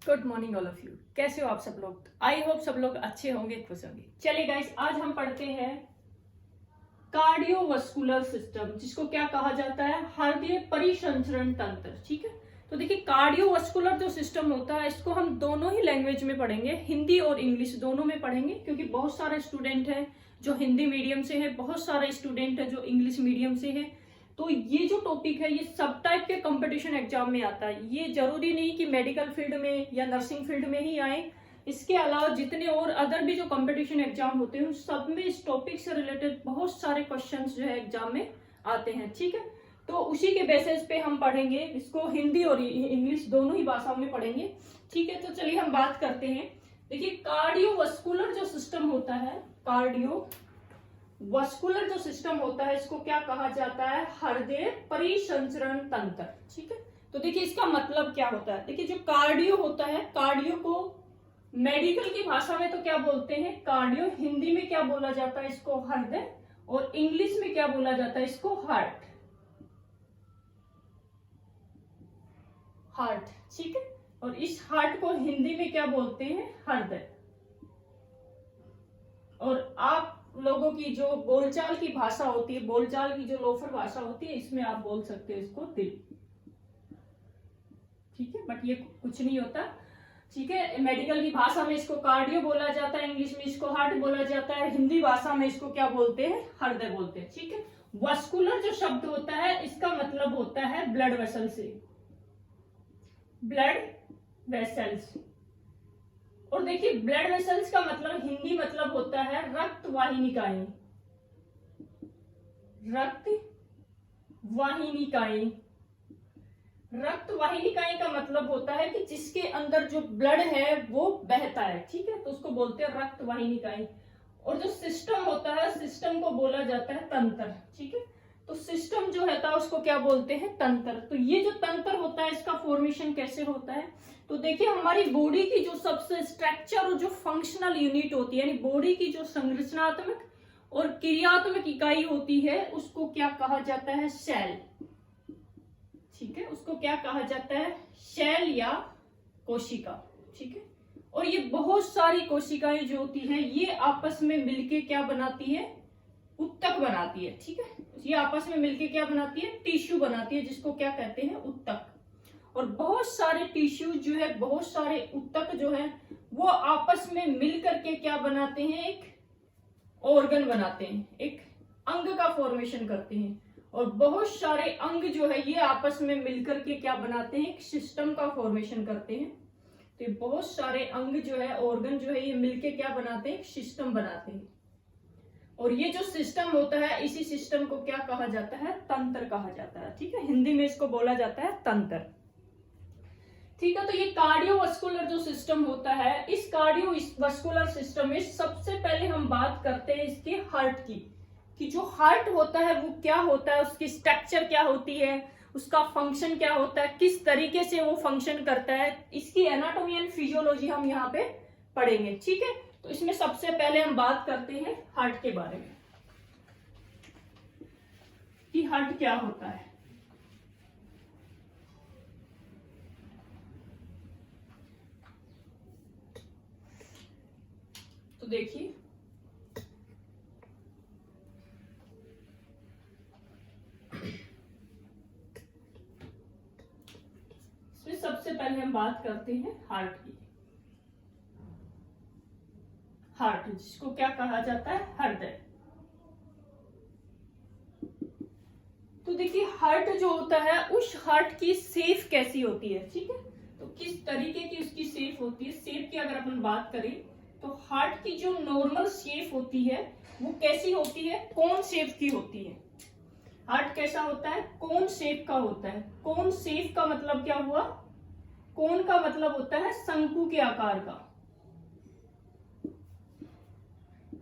Good morning all of you. कैसे हो आप सब लोग? आई होप सब लोग अच्छे होंगे, खुश होंगे। चलिए गाइस, आज हम पढ़ते हैं कार्डियोवास्कुलर सिस्टम, जिसको क्या कहा जाता है? हृदय परिसंचरण तंत्र। ठीक है, तो देखिए कार्डियोवास्कुलर जो सिस्टम होता है इसको हम दोनों ही लैंग्वेज में पढ़ेंगे, हिंदी और इंग्लिश दोनों में पढ़ेंगे, क्योंकि बहुत सारे स्टूडेंट हैं जो हिंदी मीडियम से है, बहुत सारे स्टूडेंट है जो इंग्लिश मीडियम से है। तो ये जो टॉपिक है ये सब टाइप के कंपटीशन एग्जाम में आता है। ये जरूरी नहीं कि मेडिकल फील्ड में या नर्सिंग फील्ड में ही आए, इसके अलावा जितने और अदर भी जो कंपटीशन एग्जाम होते हैं सब में इस टॉपिक से रिलेटेड बहुत सारे क्वेश्चंस जो है एग्जाम में आते हैं। ठीक है, तो उसी के बेसिस पे हम पढ़ेंगे इसको, हिंदी और इंग्लिश दोनों ही भाषाओं में पढ़ेंगे। ठीक है, तो चलिए हम बात करते हैं। देखिए कार्डियोवास्कुलर जो सिस्टम होता है, कार्डियोवास्कुलर जो सिस्टम होता है इसको क्या कहा जाता है? हृदय परिसंचरण तंत्र। ठीक है, तो देखिए इसका मतलब क्या होता है। देखिए जो कार्डियो होता है, कार्डियो को मेडिकल की भाषा में तो क्या बोलते हैं? कार्डियो। हिंदी में क्या बोला जाता है इसको? हृदय। और इंग्लिश में क्या बोला जाता है इसको? हार्ट। हार्ट। ठीक है, और इस हार्ट को हिंदी में क्या बोलते हैं? हृदय। और आप लोगों की जो बोलचाल की भाषा होती है, बोलचाल की जो लोफर भाषा होती है, इसमें आप बोल सकते हो इसको दिल। ठीक है, बट ये कुछ नहीं होता। ठीक है, मेडिकल की भाषा में इसको कार्डियो बोला जाता है, इंग्लिश में इसको हार्ट बोला जाता है, हिंदी भाषा में इसको क्या बोलते हैं? हृदय बोलते हैं। ठीक है, वास्कुलर जो शब्द होता है इसका मतलब होता है ब्लड वेसल से, ब्लड वेसल्स। और देखिए ब्लड वेसल्स का मतलब हिंदी मतलब होता है रक्त वाहिनिकाएं। रक्त वाहिनिकाएं। रक्त वाहिनिकाएं का मतलब होता है कि जिसके अंदर जो ब्लड है वो बहता है। ठीक है, तो उसको बोलते हैं रक्त वाहिनिकाएं। और जो सिस्टम होता है, सिस्टम को बोला जाता है तंत्र। ठीक है, तो सिस्टम जो है उसको क्या बोलते हैं? तंत्र। तो ये जो तंत्र होता है इसका फॉर्मेशन कैसे होता है? तो देखिए हमारी बॉडी की जो सबसे स्ट्रक्चर और जो फंक्शनल यूनिट होती है, यानी बॉडी की जो संरचनात्मक और क्रियात्मक इकाई होती है, उसको क्या कहा जाता है? सेल। ठीक है, उसको क्या कहा जाता है? सेल या कोशिका। ठीक है, और ये बहुत सारी कोशिकाएं जो होती है ये आपस में मिलके क्या बनाती है? उत्तक बनाती है। ठीक है, ये आपस में मिलके क्या बनाती है? टिश्यू बनाती है, जिसको क्या कहते हैं? उत्तक। और बहुत सारे टिश्यू जो है, बहुत सारे उत्तक जो है वो आपस में मिलकर के क्या बनाते हैं? एक ऑर्गन बनाते हैं, एक अंग का फॉर्मेशन करते हैं। और बहुत सारे अंग जो है ये आपस में मिलकर के क्या बनाते हैं? एक सिस्टम का फॉर्मेशन करते हैं। तो ये बहुत सारे अंग जो है, ऑर्गन जो है, ये मिलके क्या बनाते हैं? एक सिस्टम बनाते हैं। और ये जो सिस्टम होता है, इसी सिस्टम को क्या कहा जाता है? तंत्र कहा जाता है। ठीक है, हिंदी में इसको बोला जाता है तंत्र। ठीक है, तो ये कार्डियोवास्कुलर जो सिस्टम होता है, इस कार्डियोवास्कुलर सिस्टम में सबसे पहले हम बात करते हैं इसके हार्ट की, कि जो हार्ट होता है वो क्या होता है, उसकी स्ट्रक्चर क्या होती है, उसका फंक्शन क्या होता है, किस तरीके से वो फंक्शन करता है, इसकी एनाटॉमी एंड फिजियोलॉजी हम यहाँ पे पढ़ेंगे। ठीक है, तो इसमें सबसे पहले हम बात करते हैं हार्ट के बारे में, कि हार्ट क्या होता है। तो देखिए इसमें सबसे पहले हम बात करते हैं हार्ट की। हार्ट, जिसको क्या कहा जाता है? हृदय। तो देखिए हार्ट जो होता है, उस हार्ट की शेप कैसी होती है? ठीक है, तो किस तरीके की उसकी शेप होती है? शेप की अगर अपन बात करें तो हार्ट की जो नॉर्मल शेप होती है वो कैसी होती है? कोन शेप की होती है। हार्ट कैसा होता है? कोन शेप का होता है। कोन शेप का मतलब क्या हुआ? कोन का मतलब होता है शंकु के आकार का।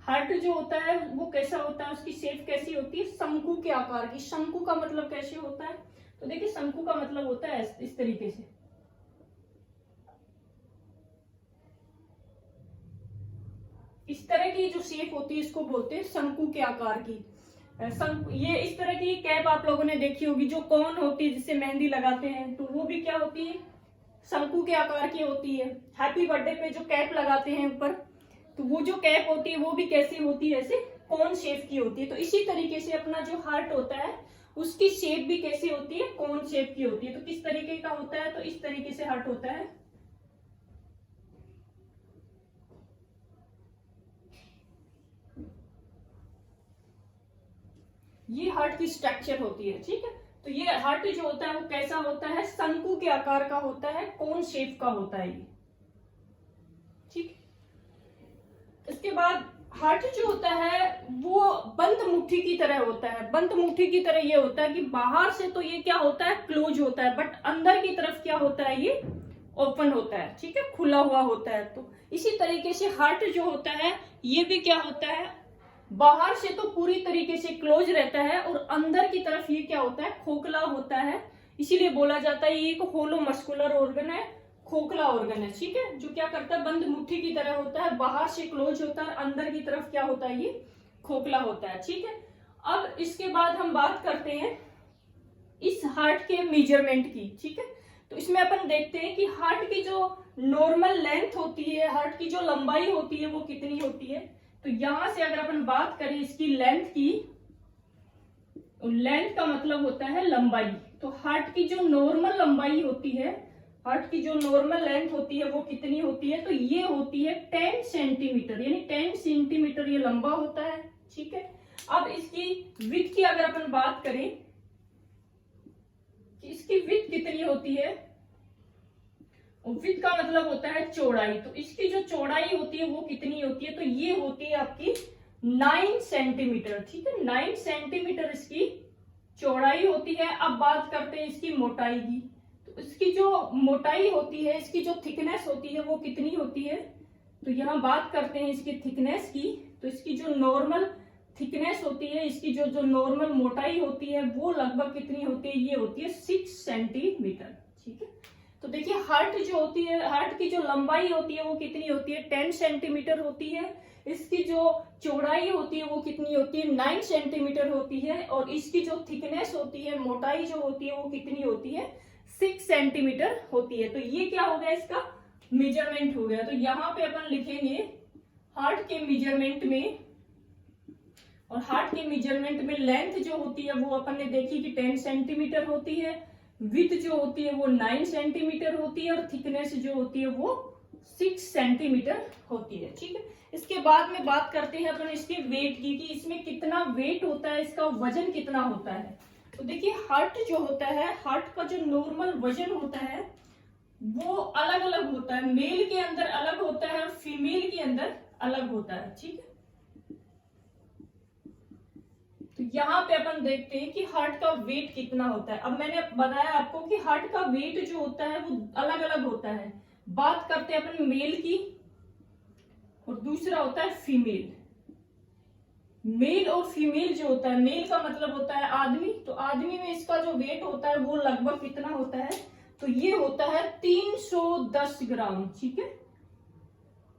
हार्ट जो होता है वो कैसा होता है? उसकी शेप कैसी होती है? शंकु के आकार की। शंकु का मतलब कैसे होता है? तो देखिए शंकु का मतलब होता है इस तरीके से। इस तरह की जो शेप होती है इसको बोलते हैं शंकु के आकार की। ये इस तरह की कैप आप लोगों ने देखी होगी, जो कौन होती है जिससे मेहंदी लगाते हैं, तो वो भी क्या होती है? शंकु के आकार की होती है। हैप्पी बर्थडे पे जो कैप लगाते हैं ऊपर, तो वो जो कैप होती है वो भी कैसी होती है, ऐसे कोन शेप की होती है। तो इसी तरीके से अपना जो हार्ट होता है उसकी शेप भी कैसी होती है, कोन शेप की होती है। तो किस तरीके का होता है, तो इस तरीके से हार्ट होता है। ये हार्ट की स्ट्रक्चर होती है, ठीक है। तो ये हार्ट जो होता है वो कैसा होता है, शंकु के आकार का होता है, कोन शेप का होता है ये, ठीक। इसके बाद हार्ट जो होता है वो बंद मुट्ठी की तरह होता है। बंद मुट्ठी की तरह ये होता है कि बाहर से तो ये क्या होता है, क्लोज होता है, बट अंदर की तरफ क्या होता है, ये ओपन होता है, ठीक है, खुला हुआ होता है। तो इसी तरीके से हार्ट जो होता है ये भी क्या होता है, बाहर से तो पूरी तरीके से क्लोज रहता है और अंदर की तरफ ये क्या होता है, खोखला होता है। इसीलिए बोला जाता है ये एक होलो मस्कुलर ऑर्गन है, खोखला ऑर्गन है, ठीक है, जो क्या करता है, बंद मुट्ठी की तरह होता है, बाहर से क्लोज होता है, अंदर की तरफ क्या होता है, ये खोखला होता है, ठीक है। अब इसके बाद हम बात करते हैं इस हार्ट के मेजरमेंट की, ठीक है। तो इसमें अपन देखते हैं कि हार्ट की जो नॉर्मल लेंथ होती है, हार्ट की जो लंबाई होती है वो कितनी होती है। तो यहां से अगर अपन बात करें इसकी लेंथ की, लेंथ का मतलब होता है लंबाई। तो हार्ट की जो नॉर्मल लंबाई होती है, हार्ट की जो नॉर्मल लेंथ होती है वो कितनी होती है, तो ये होती है 10 सेंटीमीटर, यानी 10 सेंटीमीटर ये लंबा होता है, ठीक है। अब इसकी विड्थ की अगर अपन बात करें कि इसकी विड्थ कितनी होती है, विड्थ का मतलब होता है चौड़ाई। तो इसकी जो चौड़ाई होती है वो कितनी होती है, तो ये होती है आपकी 9 सेंटीमीटर, ठीक है, 9 सेंटीमीटर इसकी चौड़ाई होती है। अब बात करते हैं इसकी मोटाई की। तो इसकी जो मोटाई होती है, इसकी जो थिकनेस होती है वो कितनी होती है, तो यहां बात करते हैं इसकी थिकनेस की। तो इसकी जो नॉर्मल थिकनेस होती है, इसकी जो नॉर्मल मोटाई होती है वो लगभग कितनी होती है, ये होती है 6 सेंटीमीटर, ठीक है। तो देखिए हार्ट जो होती है, हार्ट की जो लंबाई होती है वो कितनी होती है, 10 सेंटीमीटर होती है। इसकी जो चौड़ाई होती है वो कितनी होती है, 9 सेंटीमीटर होती है। और इसकी जो थिकनेस होती है, मोटाई जो होती है वो कितनी होती है, 6 सेंटीमीटर होती है। तो ये क्या हो गया, इसका मेजरमेंट हो गया। तो यहाँ पे अपन लिखेंगे हार्ट के मेजरमेंट में, और हार्ट के मेजरमेंट में लेंथ जो होती है वो अपन ने देखी कि 10 सेंटीमीटर होती है, विड्थ जो होती है वो 9 सेंटीमीटर होती है, और थिकनेस जो होती है वो 6 सेंटीमीटर होती है, ठीक है। इसके बाद में बात करते हैं अपन इसके वेट की, कि इसमें कितना वेट होता है, इसका वजन कितना होता है। तो देखिए हार्ट जो होता है, हार्ट का जो नॉर्मल वजन होता है वो अलग अलग होता है, मेल के अंदर अलग होता है और फीमेल के अंदर अलग होता है, ठीक है। तो यहाँ पे अपन देखते हैं कि हार्ट का वेट कितना होता है। अब मैंने बताया आपको कि हार्ट का वेट जो होता है वो अलग अलग होता है। बात करते हैं अपन मेल की, और दूसरा होता है फीमेल। मेल और फीमेल जो होता है, मेल का मतलब होता है आदमी, तो आदमी में इसका जो वेट होता है वो लगभग कितना होता है, तो ये होता है 310 ग्राम, ठीक है।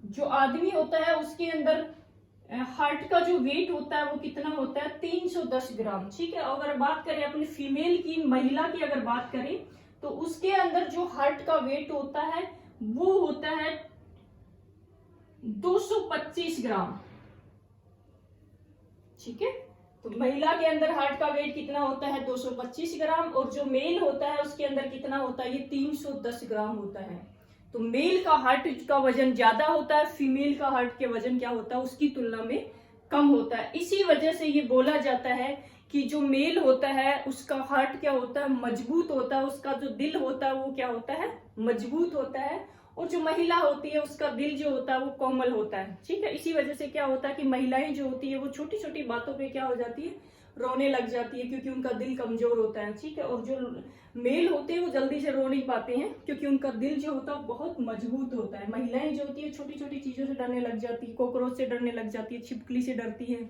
जो आदमी होता है उसके अंदर हार्ट का जो वेट होता है वो कितना होता है, 310 ग्राम, ठीक है। अगर बात करें अपनी फीमेल की, महिला की अगर बात करें, तो उसके अंदर जो हार्ट का वेट होता है वो होता है 225 ग्राम, ठीक है। तो महिला के अंदर हार्ट का वेट कितना होता है, 225 ग्राम, और जो मेल होता है उसके अंदर कितना होता है, ये 310 ग्राम होता है। तो मेल का हार्ट का वजन ज्यादा होता है, फीमेल का हार्ट के वजन क्या होता है, उसकी तुलना में कम होता है। इसी वजह से ये बोला जाता है कि जो मेल होता है उसका हार्ट क्या होता है, मजबूत होता है, उसका जो दिल होता है वो क्या होता है, मजबूत होता है। और जो महिला होती है उसका दिल जो होता है वो कोमल होता है, ठीक है। इसी वजह से क्या होता है कि महिलाएं जो होती है वो छोटी छोटी बातों पे क्या हो जाती है, रोने लग जाती है, क्योंकि उनका दिल कमजोर होता है, ठीक है। और जो मेल होते हैं वो जल्दी से रो नहीं पाते हैं, क्योंकि उनका दिल जो होता है बहुत मजबूत होता है। महिलाएं जो होती है छोटी छोटी चीजों से डरने लग जाती है, कॉकरोच से डरने लग जाती है, छिपकली से डरती है।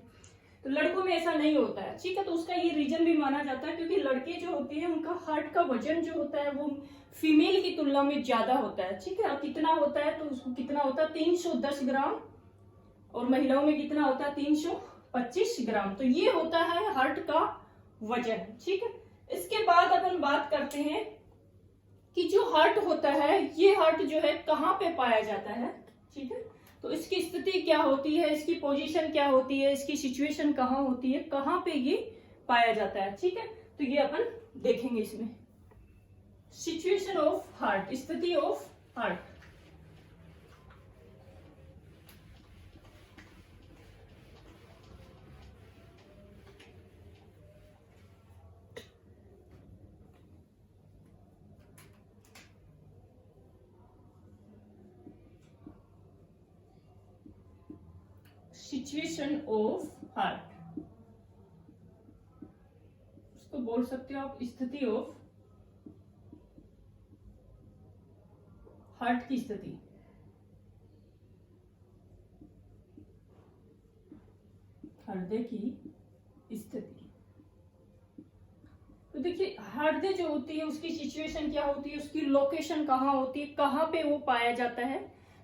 तो लड़कों में ऐसा नहीं होता है, ठीक है। तो उसका ये रीजन भी माना जाता है क्योंकि लड़के जो होते हैं उनका हार्ट का वजन जो होता है वो फीमेल की तुलना में ज्यादा होता है, ठीक है। कितना होता है, तो उसको कितना होता है, 310 ग्राम, और महिलाओं में कितना होता है, 325 ग्राम। तो ये होता है हार्ट का वजन, ठीक है। इसके बाद अपन बात करते हैं कि जो हार्ट होता है, ये हार्ट जो है कहाँ पे पाया जाता है, ठीक है। तो इसकी स्थिति क्या होती है, इसकी पोजीशन क्या होती है, इसकी सिचुएशन कहाँ होती है, कहाँ पे ये पाया जाता है, ठीक है। तो ये अपन देखेंगे इसमें। सिचुएशन ऑफ हार्ट, स्थिति of heart. Situation of heart, उसको बोल सकते हो आप स्थिति ऑफ हार्ट की स्थिति। हृदय की स्थिति। तो देखिए हृदय जो होती है उसकी सिचुएशन क्या होती है, उसकी लोकेशन कहाँ होती है, कहाँ पे वो पाया जाता है।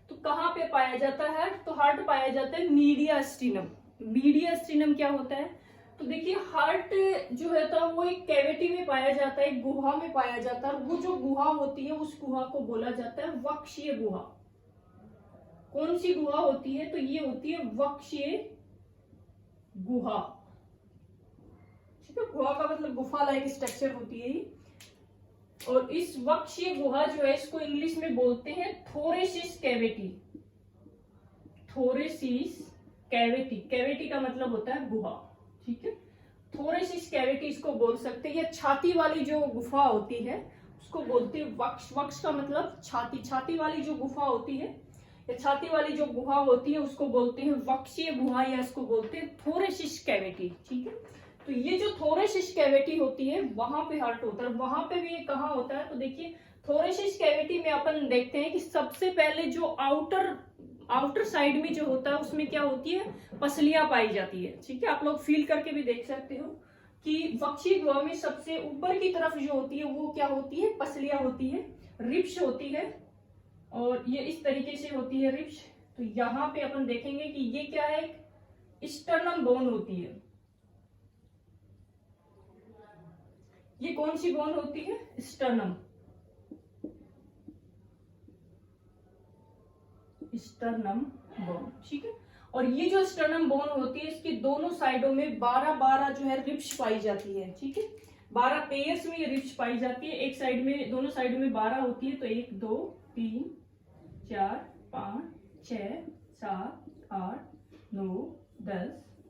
तो कहाँ पे पाया जाता है, तो हार्ट पाया जाता है मीडियास्टिनम। मीडियास्टिनम क्या होता है, तो देखिए हार्ट जो है तो वो एक कैविटी में पाया जाता है, एक गुहा में पाया जाता है। वो जो गुहा होती है उस गुहा को बोला जाता है वक्षीय गुहा। कौन सी गुहा होती है, तो ये होती है वक्षीय गुहा, ठीक है। गुहा का मतलब गुफा लाइक स्ट्रक्चर होती है ये। और इस वक्षीय गुहा जो है इसको इंग्लिश में बोलते हैं thoracic cavity. Thoracic cavity, cavity का मतलब होता है गुहा, ठीक है। थोरेसिस कैविटी इसको बोल सकते हैं। या छाती वाली जो गुफा होती है उसको बोलते हैं वक्ष। वक्ष का मतलब छाती, छाती वाली जो गुफा होती है या छाती वाली जो गुहा होती है उसको बोलते हैं वक्षीय गुहा, या इसको बोलते हैं थोरेसिस कैविटी, ठीक है। तो ये जो थोरेसिस कैविटी होती है वहां पे हार्ट होता है। वहां पे भी कहाँ होता है, तो देखिए थोरेसिस कैविटी में अपन देखते हैं कि सबसे पहले जो आउटर साइड में जो होता है उसमें क्या होती है, पसलियां पाई जाती है, ठीक है। आप लोग फील करके भी देख सकते हो कि वक्षीय गुहा में सबसे ऊपर की तरफ जो होती है वो क्या होती है, पसलियां होती है, रिब्स होती है। और ये इस तरीके से होती है रिब्स। तो यहाँ पे अपन देखेंगे कि ये क्या है, स्टर्नम बोन होती है। ये कौन सी बोन होती है, स्टर्नम, स्टर्नम बोन, ठीक है। और ये जो स्टर्नम बोन होती है इसकी दोनों साइडों में 12 जो है रिब्स पाई जाती है, ठीक है। 12 पेयर्स में ये रिब्स पाई जाती है। एक साइड में, दोनों साइड में 12 होती है। तो 1 2 3 4 5 6 7 8 9 10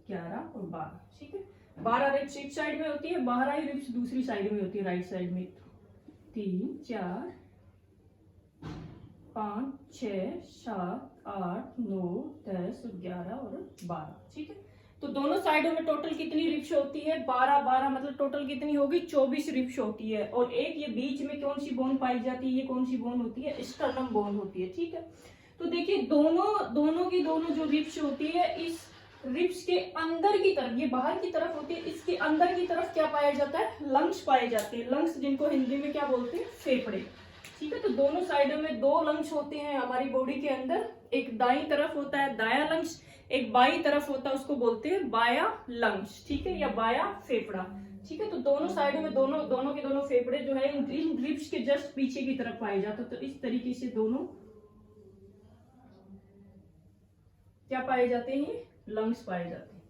11 और 12, ठीक है। 12 रिब्स एक साइड में होती है, 12 ही रिब्स दूसरी साइड में होती है, राइट साइड में। 3 4 5 6 7 8 9 10 11 और 12, ठीक है। तो दोनों साइडों में टोटल कितनी रिब्स होती है, 12 मतलब टोटल कितनी होगी, 24 रिब्स होती है। और एक ये बीच में कौन सी बोन पाई जाती है, ये कौन सी बोन होती है, स्टर्नम बोन होती है, ठीक है। तो देखिए दोनों की दोनों जो रिब्स होती है, इस रिब्स के अंदर की तरफ, ये बाहर की तरफ होती है, इसके अंदर की तरफ क्या पाया जाता है, लंग्स पाए जाते हैं। लंग्स जिनको हिंदी में क्या बोलते हैं, फेफड़े, ठीक है। तो दोनों साइडों में 2 लंग्स होते हैं हमारी बॉडी के अंदर। एक दाईं तरफ होता है दाया लंग्स, एक बाईं तरफ होता है उसको बोलते हैं बाया लंग्स, ठीक है, या बाया फेफड़ा, ठीक है। तो दोनों साइडों में दोनों के दोनों फेफड़े जो है इन रिब्स के जस्ट पीछे की तरफ पाए जाते हैं। तो इस तरीके से दोनों क्या पाए जाते हैं, लंग्स पाए जाते हैं।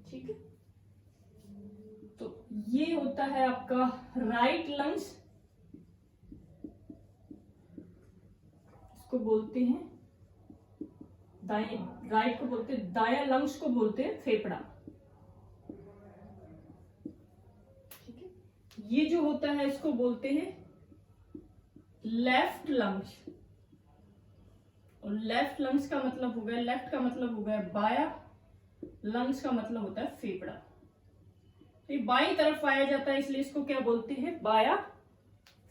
ठीक है, तो ये होता है आपका राइट लंग्स, इसको बोलते हैं राइट को बोलते हैं दाया लंग्स को बोलते हैं फेफड़ा, ठीक है। ये जो होता है इसको बोलते हैं लेफ्ट लंग्स। और लेफ्ट लंग्स का मतलब हो गया, लेफ्ट का मतलब हो गया बाया, लंग्स का मतलब होता है फेफड़ा। तो ये बाईं तरफ पाया जाता है इसलिए इसको क्या बोलते हैं, बाया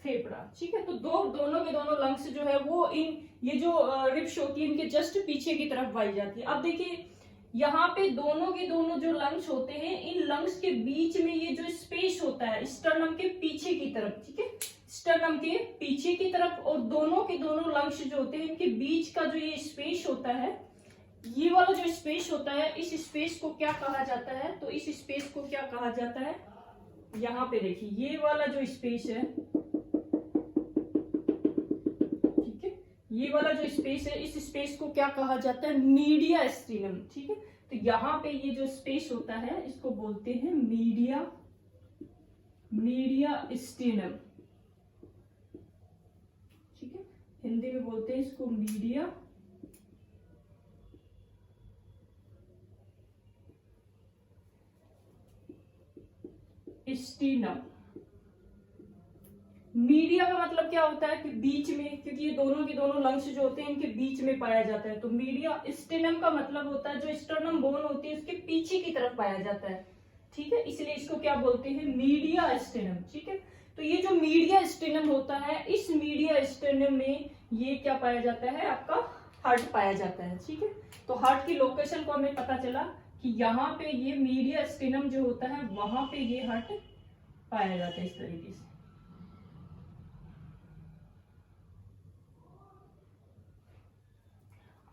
फेफड़ा, ठीक है। तो दोनों के दोनों लंग्स जो है वो ये जो रिब्स होती है इनके जस्ट पीछे की तरफ पाई जाती है। अब देखिए यहाँ पे दोनों के दोनों जो लंग्स होते हैं, इन लंग्स के बीच में ये जो स्पेस होता है स्टर्नम के पीछे की तरफ, ठीक है, स्टर्नम के पीछे की तरफ। और दोनों के दोनों लंग्स जो होते हैं इनके बीच का जो ये स्पेस होता है, ये वाला जो स्पेस होता है, इस स्पेस को क्या कहा जाता है? तो इस स्पेस को क्या कहा जाता है? यहाँ पे देखिए, ये वाला जो स्पेस है, ठीक है, ये वाला जो स्पेस है, इस स्पेस को क्या कहा जाता है? Media stannum. ठीक है, तो यहाँ पे ये जो स्पेस होता है इसको बोलते हैं मीडिया स्टेनम। ठीक है, हिंदी में बोलते हैं इसको मीडिया स्टेनम। मीडिया का मतलब क्या होता है कि बीच में, क्योंकि ये दोनों के दोनों लंग्स जो होते हैं इनके बीच में पाया जाता है। तो मीडिया स्टेनम का मतलब होता है जो स्टर्नम बोन होती है उसके पीछे की तरफ पाया जाता है। ठीक है, इसलिए इसको क्या बोलते हैं? Media stannum. ठीक है, तो ये जो मीडिया स्टेनम होता है, इस मीडिया स्टेनम में ये क्या पाया जाता है? आपका हार्ट पाया जाता है। ठीक है, तो हार्ट की लोकेशन को हमें पता चला कि यहाँ पे ये मीडिया स्टेनम जो होता है वहां पे ये हार्ट पाया जाता है इस तरीके से।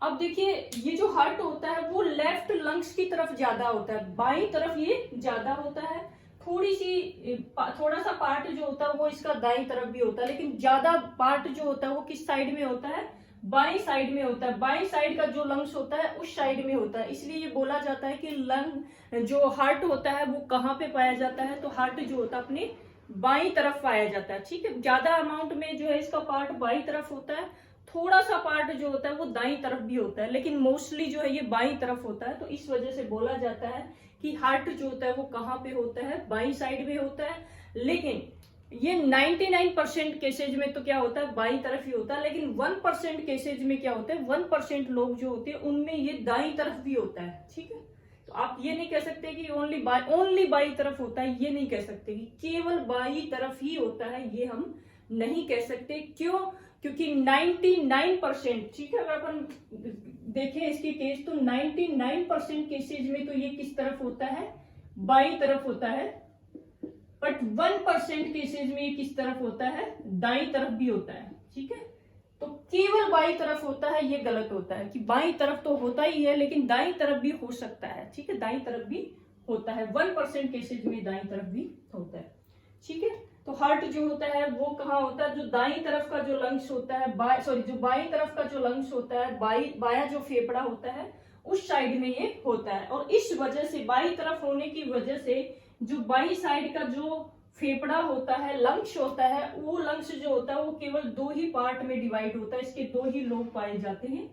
अब देखिए, ये जो हार्ट होता है वो लेफ्ट लंग्स की तरफ ज्यादा होता है, बाईं तरफ ये ज्यादा होता है। थोड़ा सा पार्ट जो होता है वो इसका दाईं तरफ भी होता है, लेकिन ज्यादा पार्ट जो होता है वो किस साइड में होता है? बाईं साइड में होता है। बाईं साइड का जो लंग्स होता है उस साइड में होता है। इसलिए ये बोला जाता है कि लंग जो हार्ट होता है वो कहाँ पे पाया जाता है? तो हार्ट जो होता है अपनी बाईं तरफ पाया जाता है। ठीक है, ज्यादा अमाउंट में जो है इसका पार्ट बाईं तरफ होता है, थोड़ा सा पार्ट जो होता है वो दाईं तरफ भी होता है, लेकिन मोस्टली जो है ये बाईं तरफ होता है। तो इस वजह से बोला जाता है कि हार्ट जो होता है वो कहाँ पे होता है? बाईं साइड में होता है। लेकिन ये 99% केसेज में तो क्या होता है? बाईं तरफ ही होता है। लेकिन 1% केसेज में क्या होता है? 1% लोग जो होते हैं उनमें ये दाईं तरफ भी होता है। ठीक है, तो आप ये नहीं कह सकते कि ओनली बाईं तरफ होता है, ये नहीं कह सकते कि केवल बाईं तरफ ही होता है, ये हम नहीं कह सकते। क्यों? क्योंकि 99%, ठीक है, अगर अपन देखें इसकी केस तो 99% केसेज में तो ये किस तरफ होता है? बाईं तरफ होता है। बट 1% केसेज में ये किस तरफ होता है? दाईं तरफ भी होता है। ठीक है, तो केवल बाईं तरफ होता है ये गलत होता है कि बाईं तरफ तो होता ही है लेकिन दाईं तरफ भी हो सकता है। ठीक है, दाईं तरफ भी होता है, 1% केसेज में दाईं तरफ भी होता है। ठीक है, तो हार्ट जो होता है वो कहाँ होता है? जो दाईं तरफ का जो लंग्स होता है, जो बाईं तरफ का जो लंग्स होता है, बायां जो फेफड़ा होता है उस साइड में ये होता है। और इस वजह से, बाईं तरफ होने की वजह से, जो बाईं साइड का जो फेफड़ा होता है, लंग्स होता है, वो लंग्स जो होता है वो केवल दो ही पार्ट में डिवाइड होता है। इसके दो ही लोब पाए जाते हैं,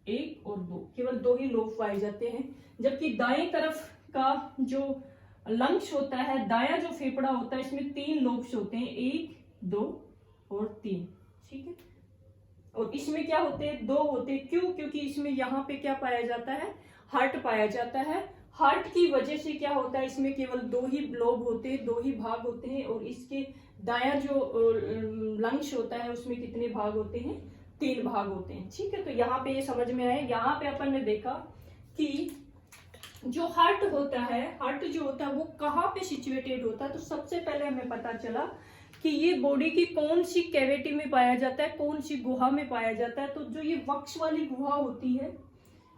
1 और 2, केवल 2 ही लोब पाए जाते हैं। जबकि दाएं तरफ का जो लंग्स होता है, दायां जो फेफड़ा होता है, इसमें 3 लोब्स होते हैं, 1, 2 और 3। ठीक है, और इसमें क्या होते हैं? 2 होते हैं। क्यों? क्योंकि इसमें यहाँ पे क्या पाया जाता है? हार्ट पाया जाता है। हार्ट की वजह से क्या होता है? इसमें केवल 2 ही लोब होते हैं, 2 ही भाग होते हैं। और इसके दायां जो लंग्स होता है उसमें कितने भाग होते हैं? 3 भाग होते हैं। ठीक है, तो यहाँ पे ये समझ में आया। यहाँ पे अपन ने देखा कि जो हार्ट होता है, हार्ट जो होता है वो कहाँ पे सिचुएटेड होता है। तो सबसे पहले हमें पता चला कि ये बॉडी की कौन सी कैविटी में पाया जाता है, कौन सी गुहा में पाया जाता है। तो जो ये वक्ष वाली गुहा होती है,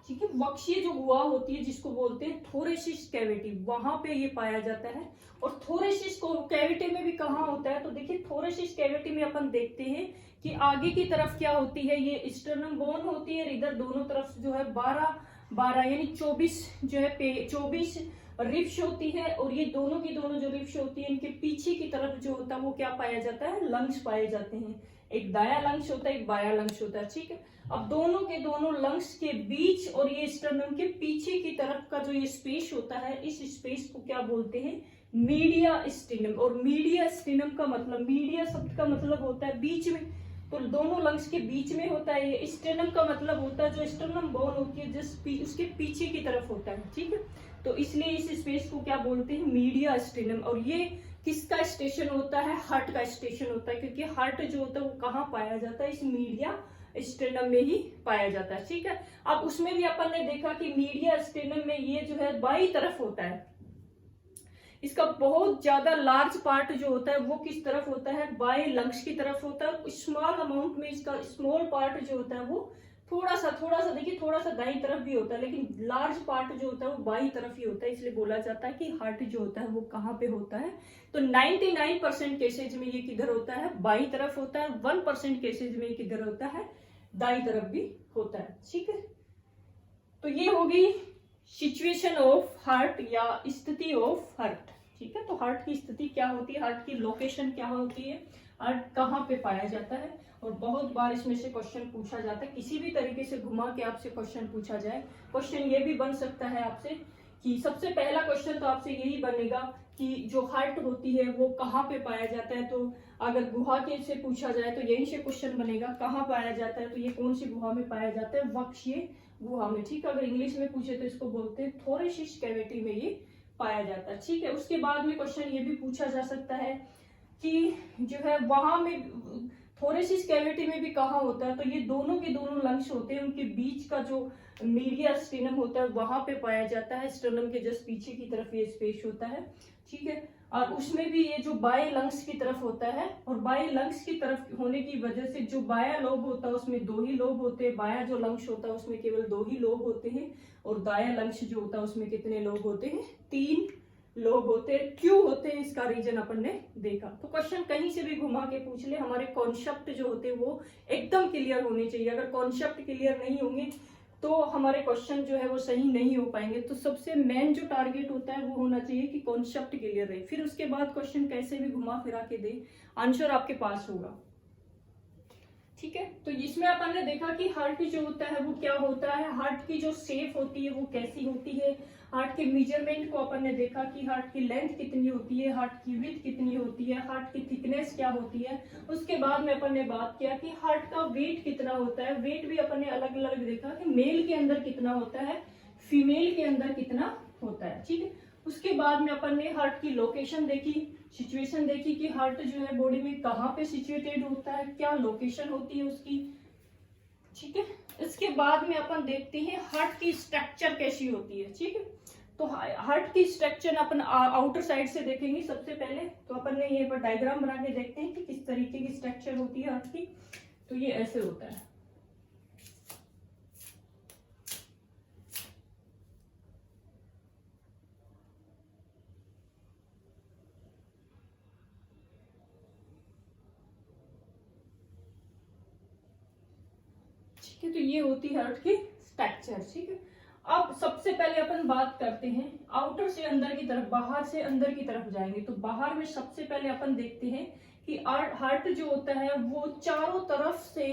ठीक है, वक्षीय जो गुहा होती है जिसको बोलते हैं थोरेसिस कैविटी, वहां पे ये पाया जाता है। और थोरेसिस कैविटी में भी कहाँ होता है? तो देखिए, थोरेसिस कैविटी में अपन देखते हैं कि आगे की तरफ क्या होती है? ये स्टर्नम बोन होती है। इधर दोनों तरफ जो है 12 यानी 24 जो है 24 रिब्स होती है। और ये दोनों की दोनों जो रिब्स होती है, इनके पीछे की तरफ जो होता है वो क्या पाया जाता है? लंग्स पाए जाते हैं। एक दाया लंग्स होता है, एक बाया लंग्स होता है। ठीक है, अब दोनों के दोनों लंग्स के बीच और ये स्टर्नम के पीछे की तरफ का जो ये स्पेस होता है, इस स्पेस को क्या बोलते हैं? Media stannum. और मीडिया स्टेनम का मतलब, मीडिया शब्द का मतलब होता है बीच में, तो दोनों लंग्स के बीच में होता है। ये स्टेनम का मतलब होता है जो स्टर्नम बोन होती है उसके पीछे की तरफ होता है। ठीक है, तो इसलिए इस स्पेस को क्या बोलते हैं? Media stannum. और ये किसका स्टेशन होता है? हार्ट का स्टेशन होता है, क्योंकि हार्ट जो होता है वो कहाँ पाया जाता है? इस मीडिया स्टेनम में ही पाया जाता है। ठीक है, अब उसमें भी अपन ने देखा कि मीडिया स्टेनम में ये जो है बाईं तरफ होता है। इसका बहुत ज्यादा लार्ज पार्ट जो होता है वो किस तरफ होता है? बाएं लंग्स की तरफ होता है। स्मॉल अमाउंट में इसका स्मॉल पार्ट जो होता है वो थोड़ा सा देखिए, थोड़ा सा दाईं तरफ भी होता है, लेकिन लार्ज पार्ट जो होता है वो बाईं तरफ ही होता है, इसलिए बोला जाता है कि हार्ट जो होता है वो कहाँ पे होता है। तो 99% केसेज में ये किधर होता है, बाईं तरफ होता है। 1% केसेज में ये किधर होता है, दाईं तरफ भी होता है। ठीक है, तो ये होगी सिचुएशन ऑफ हार्ट या स्थिति ऑफ हार्ट। ठीक है, तो हार्ट की स्थिति क्या होती है, हार्ट की लोकेशन क्या होती है, हार्ट कहाँ पे पाया जाता है। और बहुत बार इसमें से क्वेश्चन पूछा जाता है, किसी भी तरीके से घुमा के आपसे क्वेश्चन पूछा जाए। क्वेश्चन ये भी बन सकता है आपसे कि सबसे पहला क्वेश्चन तो आपसे यही बनेगा कि जो हार्ट होती है वो कहाँ पे पाया जाता है। तो अगर गुहा के से पूछा जाए तो यही से क्वेश्चन बनेगा, कहाँ पाया जाता है, तो ये कौन सी गुहा में पाया जाता है, वक्षीय गुहा में। ठीक है, अगर इंग्लिश में पूछे तो इसको बोलते हैं थोरेसिस कैविटी में ये पाया जाता है। ठीक है, उसके बाद में क्वेश्चन ये भी पूछा जा सकता है कि जो है वहां में थोरेसिस कैविटी में भी कहाँ होता है, तो ये दोनों के दोनों लंग्स होते हैं, उनके बीच का जो मीडिया स्टेनम होता है वहां पे पाया जाता है। स्टेनम के जस्ट पीछे की तरफ ये स्पेस होता है। ठीक है, और उसमें भी ये जो बाएं लंग्स की तरफ होता है, और बाएं लंग्स की तरफ होने की वजह से जो बायां लोब होता है उसमें 2 ही लोब होते हैं, बायां जो लंग्स होता है उसमें केवल 2 ही लोब होते हैं, और दायां लंग्स जो होता है उसमें कितने लोब होते हैं, 3 लोग होते हैं। क्यों होते हैं इसका रीजन अपन ने देखा। तो क्वेश्चन कहीं से भी घुमा के पूछ ले, हमारे कॉन्सेप्ट जो होते हैं वो एकदम क्लियर होने चाहिए। अगर कॉन्सेप्ट क्लियर नहीं होंगे तो हमारे क्वेश्चन जो है वो सही नहीं हो पाएंगे। तो सबसे मेन जो टारगेट होता है वो होना चाहिए कि कॉन्सेप्ट क्लियर रहे, फिर उसके बाद क्वेश्चन कैसे भी घुमा फिरा के दे, आंसर आपके पास होगा। ठीक है, तो इसमें अपन ने देखा कि हार्ट जो होता है वो क्या होता है, हार्ट की जो शेप होती है वो कैसी होती है, हार्ट के मेजरमेंट को अपन ने देखा कि हार्ट की लेंथ कितनी होती है, हार्ट की विड्थ कितनी होती है, हार्ट की थिकनेस क्या होती है। उसके बाद में अपन ने बात किया कि हार्ट का वेट कितना होता है, वेट भी अपन ने अलग अलग देखा कि मेल के अंदर कितना होता है, फीमेल के अंदर कितना होता है। ठीक है, उसके बाद में अपन ने हार्ट की लोकेशन देखी, सिचुएशन देखी कि हार्ट जो है बॉडी में कहाँ पे सिचुएटेड होता है, क्या लोकेशन होती है उसकी। ठीक है, इसके बाद में अपन देखते हैं हार्ट की स्ट्रक्चर कैसी होती है। ठीक है, तो हार्ट की स्ट्रक्चर अपन आउटर साइड से देखेंगे सबसे पहले। तो अपन ने ये पर डायग्राम बना के देखते हैं कि किस तरीके की स्ट्रक्चर होती है हार्ट की। तो ये ऐसे होता है। ठीक है, तो ये होती है हार्ट की स्ट्रक्चर। ठीक है, अब सबसे पहले अपन बात करते हैं आउटर से अंदर की तरफ, बाहर से अंदर की तरफ जाएंगे। तो बाहर में सबसे पहले अपन देखते हैं कि हार्ट जो होता है वो चारों तरफ से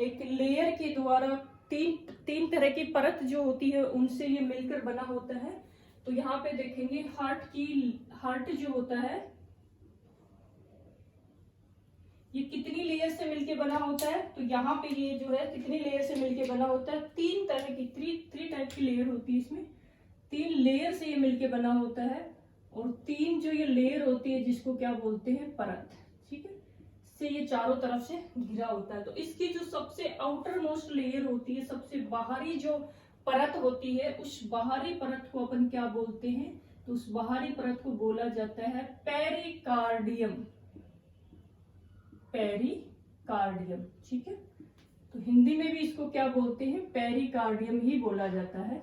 एक लेयर के द्वारा तीन तरह की परत जो होती है उनसे ये मिलकर बना होता है। तो यहाँ पे देखेंगे हार्ट जो होता है ये कितनी लेयर से मिलके बना होता है। तो यहाँ पे ये जो है कितनी लेयर से मिलके बना होता है, 3 तरह की थ्री टाइप की लेयर होती है इसमें। 3 लेयर से ये मिलके बना होता है, और 3 जो ये लेयर होती है जिसको क्या बोलते हैं, परत। ठीक है, से ये चारों तरफ से घिरा होता है। तो इसकी जो सबसे आउटर मोस्ट लेयर होती है, सबसे बाहरी जो परत होती है, उस बाहरी परत को अपन क्या बोलते हैं, तो उस बाहरी परत को बोला जाता है पेरिकार्डियम। पेरिकार्डियम। ठीक है, तो हिंदी में भी इसको क्या बोलते हैं, पेरिकार्डियम ही बोला जाता है।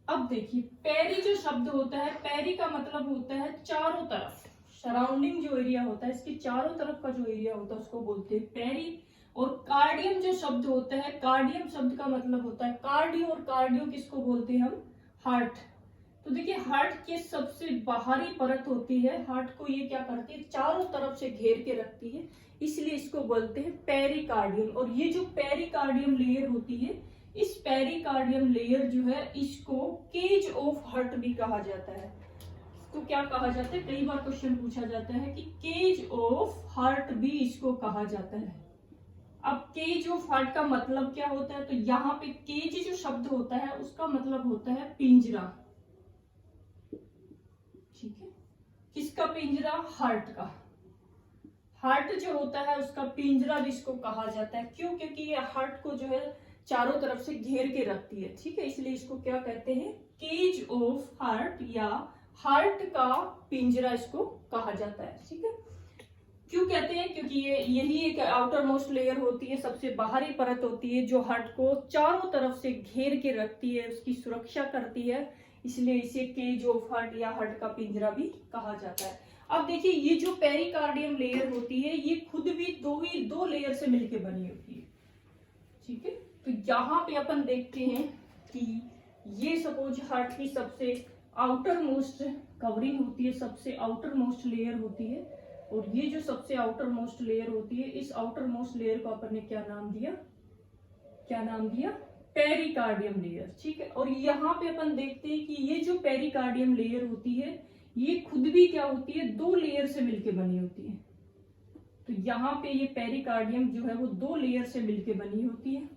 अब देखिए पेरी जो शब्द होता है, पेरी का मतलब होता है चारों तरफ, सराउंडिंग जो एरिया होता है इसके चारों तरफ का जो एरिया होता है उसको बोलते हैं पेरी। और कार्डियम जो शब्द होता है, कार्डियम शब्द का मतलब होता है कार्डियो, और कार्डियो किसको बोलते हैं हम, हार्ट। तो देखिए हार्ट के सबसे बाहरी परत होती है, हार्ट को ये क्या करती है, चारों तरफ से घेर के रखती है, इसलिए इसको बोलते हैं पेरिकार्डियम। और ये जो पेरिकार्डियम लेयर होती है, इस पेरिकार्डियम लेयर जो है इसको केज ऑफ हार्ट भी कहा जाता है। तो क्या कहा जाता है, कई बार क्वेश्चन पूछा जाता है कि केज ऑफ हार्ट भी इसको कहा जाता है। अब केज ऑफ हार्ट का मतलब क्या होता है, तो यहाँ पे केज जो शब्द होता है उसका मतलब होता है पिंजरा। ठीक है, किसका पिंजरा, हार्ट का। हार्ट जो होता है उसका पिंजरा भी इसको कहा जाता है। क्यों, क्योंकि ये हार्ट को जो है चारों तरफ से घेर के रखती है। ठीक है, इसलिए इसको क्या कहते हैं, केज ऑफ हार्ट या हार्ट का पिंजरा इसको कहा जाता है। ठीक है, क्यों कहते हैं? क्योंकि ये यही एक आउटर मोस्ट लेयर होती है, सबसे बाहरी परत होती है जो हार्ट को चारों तरफ से घेर के रखती है, उसकी सुरक्षा करती है, इसलिए इसे केज ऑफ हार्ट या हार्ट का पिंजरा भी कहा जाता है। अब देखिए, ये जो पेरिकार्डियम लेयर होती है ये खुद भी दो लेयर से मिलकर बनी होती है, ठीक है। तो यहाँ पे अपन देखते हैं कि ये सपोज हार्ट की सबसे आउटर मोस्ट कवरिंग होती है, सबसे आउटर मोस्ट लेयर होती है, और ये जो सबसे आउटर मोस्ट लेयर होती है, इस आउटर मोस्ट लेयर को अपन ने क्या नाम दिया? पेरिकार्डियम लेयर, ठीक है। और यहाँ पे अपन देखते हैं कि ये जो पेरिकार्डियम लेयर होती है ये खुद भी क्या होती है? दो लेयर से मिलके बनी होती है। तो यहाँ पे ये पेरिकार्डियम जो है वो दो लेयर से मिलके बनी होती है।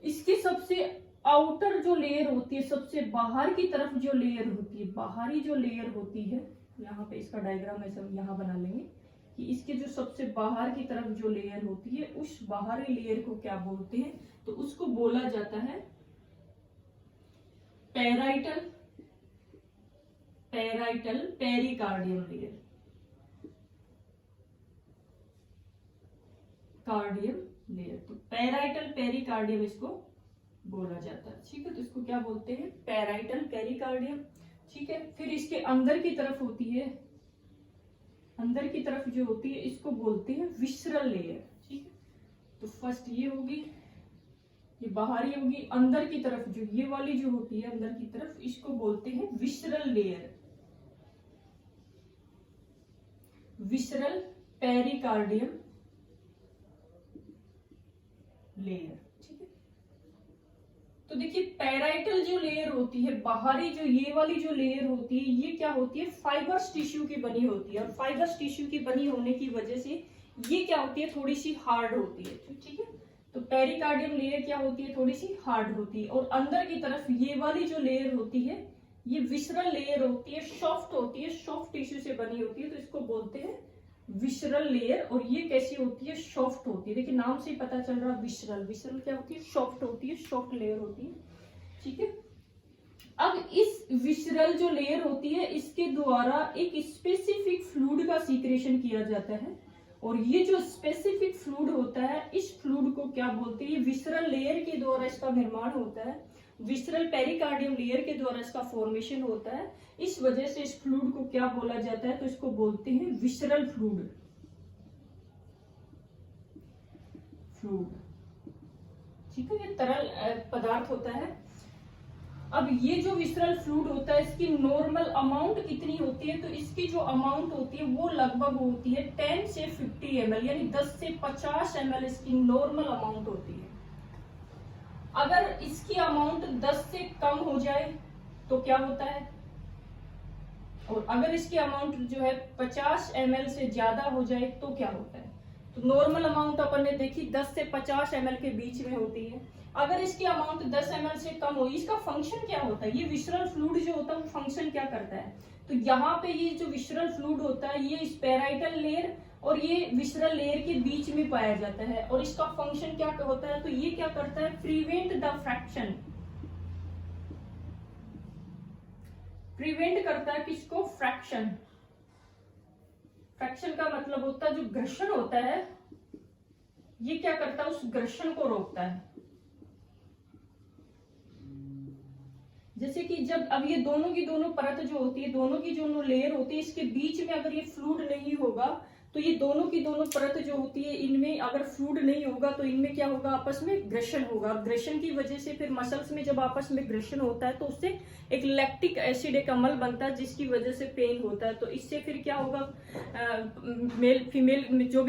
इसकी सबसे आउटर जो लेयर होती है, सबसे बाहर की तरफ जो लेयर होती है, बाहरी जो लेयर होती है, यहाँ पे इसका डायग्राम ऐसा यहाँ बना लेंगे कि इसके जो सबसे बाहर की तरफ जो लेयर होती है, उस बाहरी लेयर को क्या बोलते हैं? तो उसको बोला जाता है पैराइटल पेरिकार्डियम लेयर, तो पैराइटल पेरिकार्डियम इसको बोला जाता है, ठीक है। तो इसको क्या बोलते हैं? पैराइटल पेरिकार्डियम, ठीक है। फिर इसके अंदर की तरफ होती है, अंदर की तरफ जो होती है इसको बोलते हैं विसरल लेयर, ठीक है। तो फर्स्ट ये होगी, ये बाहरी होगी, अंदर की तरफ जो ये वाली जो होती है अंदर की तरफ, इसको बोलते हैं visceral layer, visceral pericardium layer, ठीक है। तो देखिए, पैराइटल जो लेयर होती है, बाहरी जो ये वाली जो लेयर होती है, ये क्या होती है? फाइबर्स टिश्यू की बनी होती है, और फाइबर्स टिश्यू की बनी होने की वजह से ये क्या होती है? थोड़ी सी हार्ड होती है, ठीक है। तो पेरिकार्डियम लेयर क्या होती है? थोड़ी सी हार्ड होती है। और अंदर की तरफ ये वाली जो लेयर होती है ये विसरल लेयर होती है, सॉफ्ट होती है, सॉफ्ट टिश्यू से बनी होती है, तो इसको बोलते हैं विसरल लेयर। और ये कैसी होती है? सॉफ्ट होती है। देखिए नाम से ही पता चल रहा है, विसरल क्या होती है? सॉफ्ट होती है, सॉफ्ट लेयर होती है, ठीक है। अब इस विसरल जो लेयर होती है इसके द्वारा एक स्पेसिफिक फ्लूइड का सीक्रेशन किया जाता है, और ये जो स्पेसिफिक फ्लूइड होता है इस फ्लूइड को क्या बोलते हैं? विसरल लेयर के द्वारा इसका निर्माण होता है, विसरल पेरिकार्डियम लेयर के द्वारा इसका फॉर्मेशन होता है। इस वजह से इस फ्लूइड को क्या बोला जाता है? तो इसको बोलते हैं विसरल फ्लूइड, ठीक है। ये तरल पदार्थ होता है। अब ये जो विसरल फ्लूइड होता है इसकी नॉर्मल अमाउंट कितनी होती है? तो इसकी जो अमाउंट होती है वो लगभग होती है 10 से 50 ml, यानी 10 से 50 ml इसकी नॉर्मल अमाउंट होती है। अगर इसकी अमाउंट 10 से कम हो जाए तो क्या होता है? और अगर इसकी अमाउंट जो है 50 ml से ज्यादा हो जाए तो क्या होता है? तो नॉर्मल अमाउंट अपन ने देखी 10 से 50 ml के बीच में होती है। अगर इसकी अमाउंट 10 ml से कम हो, इसका फंक्शन क्या होता है? ये विसरल फ्लूइड जो होता है वो फंक्शन क्या करता है? तो यहाँ पे ये जो विसरल फ्लूइड होता है ये स्पेराइटल लेयर और ये विसरल लेयर के बीच में पाया जाता है, और इसका फंक्शन क्या होता है? तो ये क्या करता है? प्रिवेंट द फ्रैक्शन, प्रिवेंट करता है किसको? फ्रैक्शन। फ्रैक्शन का मतलब होता है जो घर्षण होता है, ये क्या करता है? उस घर्षण को रोकता है। जैसे कि जब अब ये दोनों की दोनों परत जो होती है, दोनों की जो लेयर होती है, इसके बीच में अगर ये फ्लूइड नहीं होगा तो ये दोनों की दोनों परत जो होती है इनमें अगर फ्लूइड नहीं होगा तो इनमें क्या होगा? आपस में घर्षण होगा। घर्षण की वजह से फिर मसल्स में जब आपस में घर्षण होता है तो उससे एक लैक्टिक एसिड, एक अम्ल बनता है जिसकी वजह से पेन होता है। तो इससे फिर क्या होगा? मेल फीमेल जो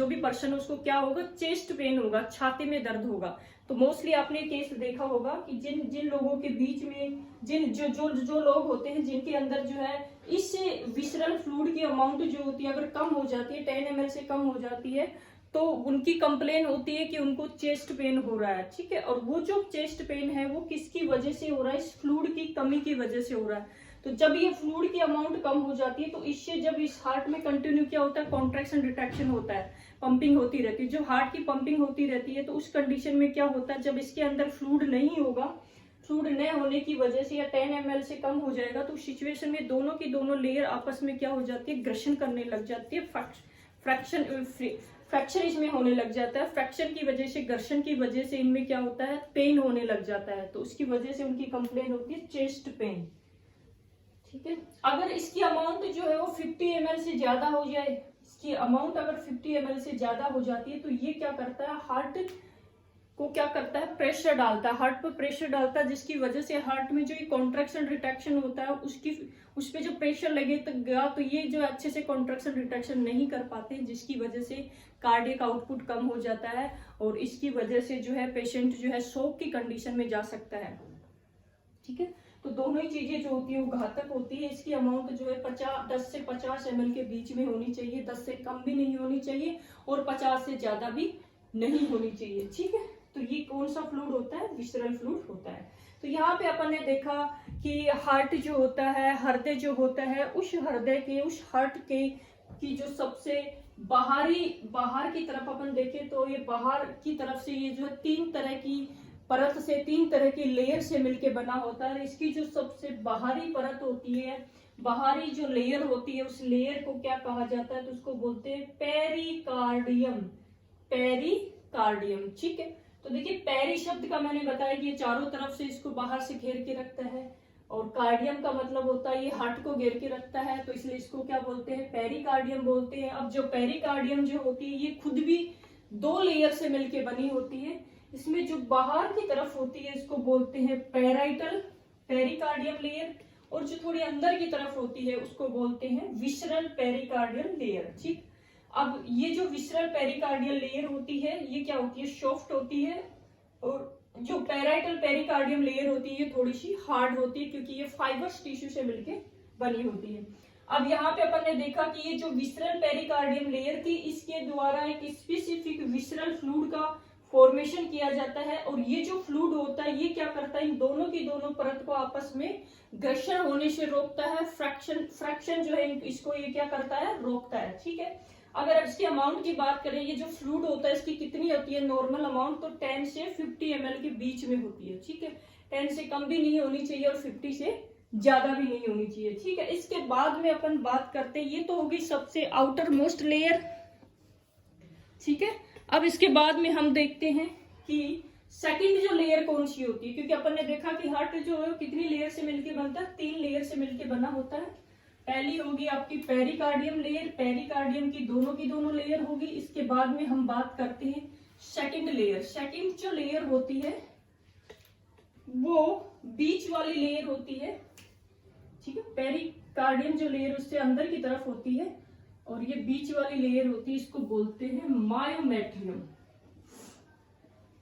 भी पर्सन है उसको क्या होगा? चेस्ट पेन होगा, छाती में दर्द होगा। तो मोस्टली आपने केस देखा होगा कि जिन लोगों के बीच में जो लोग होते हैं जिनके अंदर जो है इस विसरल फ्लूइड की अमाउंट जो होती है अगर कम हो जाती है, 10 ml से कम हो जाती है, तो उनकी कंप्लेन होती है कि उनको चेस्ट पेन हो रहा है, ठीक है। और वो जो चेस्ट पेन है वो किसकी वजह से हो रहा है? इस फ्लूइड की कमी की वजह से हो रहा है। तो जब ये फ्लूइड की अमाउंट कम हो जाती है तो इससे जब इस हार्ट में कंटिन्यू क्या होता है? कॉन्ट्रैक्शन रिट्रैक्शन होता है, पंपिंग होती रहती है। जो हार्ट की पंपिंग होती रहती है तो उस कंडीशन में क्या होता है? जब इसके अंदर फ्लूइड नहीं होगा, फ्लूइड न होने की वजह से या 10 ml से कम हो जाएगा तो सिचुएशन में दोनों की दोनों लेयर आपस में क्या हो जाती है? घर्षण करने लग जाती है, फ्रैक्शन इसमें होने लग जाता है। फ्रैक्शन की वजह से, घर्षण की वजह से इनमें क्या होता है, पेन होने लग जाता है। तो उसकी वजह से उनकी कंप्लेन होती है चेस्ट पेन। ठीक है, अगर इसकी अमाउंट जो है वो 50 ml से ज्यादा हो जाए, इसकी अमाउंट अगर 50 ml से ज्यादा हो जाती है तो ये क्या करता है, हार्ट को क्या करता है, प्रेशर डालता है, हार्ट पर प्रेशर डालता है, जिसकी वजह से हार्ट में जो ये कॉन्ट्रैक्शन रिट्रैक्शन होता है उस पे जो प्रेशर लगेगा तो ये जो अच्छे से कॉन्ट्रैक्शन रिट्रैक्शन नहीं कर पाते, जिसकी वजह से कार्डियक आउटपुट कम हो जाता है और इसकी वजह से जो है पेशेंट जो है शॉक की कंडीशन में जा सकता है। ठीक है, तो दोनों ही चीजें जो होती है वो घातक होती है। इसकी अमाउंट जो है 10 से 50 ml के बीच में होनी चाहिए, 10 से कम भी नहीं होनी चाहिए और 50 से ज्यादा भी नहीं होनी चाहिए। ठीक है, तो ये कौन सा फ्लूइड होता है, विसरल फ्लूइड होता है। तो यहाँ पे अपन ने देखा कि हार्ट जो होता है, हृदय जो होता है, उस हृदय के, उस हार्ट के की जो सबसे बाहर की तरफ अपन देखें तो ये बाहर की तरफ से ये जो 3 तरह की परत से, 3 तरह की लेयर से मिलके बना होता है। इसकी जो सबसे बाहरी परत होती है, बाहरी जो लेयर होती है, उस लेयर को क्या कहा जाता है, तो उसको बोलते हैं पेरिकार्डियम। पेरिकार्डियम, ठीक है। तो देखिए पेरी शब्द का मैंने बताया कि ये चारों तरफ से इसको बाहर से घेर के रखता है और कार्डियम का मतलब होता है ये हार्ट को घेर के रखता है, तो इसलिए इसको क्या बोलते हैं, पेरिकार्डियम बोलते हैं। अब जो पेरिकार्डियम जो होती है ये खुद भी 2 लेयर से मिलके बनी होती है। इसमें जो बाहर की तरफ होती है इसको बोलते हैं पेराइटल पेरिकार्डियम लेयर और जो थोड़ी अंदर की तरफ होती है उसको बोलते हैं विसरल पेरिकार्डियल लेयर। ठीक, अब ये जो विसरल पेरिकार्डियल लेयर होती है ये क्या होती है, सॉफ्ट होती है और जो पेराइटल पेरिकार्डियम लेयर होती है ये थोड़ी सी हार्ड होती है क्योंकि ये फाइबर्स टिश्यू से मिलके बनी होती है। अब यहाँ पे अपन ने देखा कि ये जो विसरल पेरिकार्डियम लेयर थी इसके द्वारा एक स्पेसिफिक विसरल फ्लूइड का फॉर्मेशन किया जाता है और ये जो फ्लूइड होता है ये क्या करता है, इन दोनों की दोनों परत को आपस में घर्षण होने से रोकता है। फ्रैक्शन जो है इसको ये क्या करता है, रोकता है। ठीक है, अगर इसकी अमाउंट की बात करें, ये जो फ्लूइड होता है इसकी कितनी होती है नॉर्मल अमाउंट, तो 10 से 50 ml के बीच में होती है। ठीक है, 10 से कम भी नहीं होनी चाहिए और 50 से ज्यादा भी नहीं होनी चाहिए। ठीक है, इसके बाद में अपन बात करते हैं, ये तो होगी सबसे आउटर मोस्ट लेयर। ठीक है, अब इसके बाद में हम देखते हैं कि सेकंड जो लेयर कौन सी होती है, क्योंकि अपन ने देखा कि हार्ट जो है कितनी लेयर से मिलकर बनता है, 3 लेयर से मिलकर बना होता है। पहली होगी आपकी पेरिकार्डियम लेयर, पेरिकार्डियम की दोनों लेयर होगी। इसके बाद में हम बात करते हैं सेकंड लेयर। सेकंड जो लेयर होती है वो बीच वाली लेयर होती है। ठीक है, पेरिकार्डियम जो लेयर उससे अंदर की तरफ होती है और ये बीच वाली लेयर होती है, इसको बोलते हैं मायोमेट्रियम।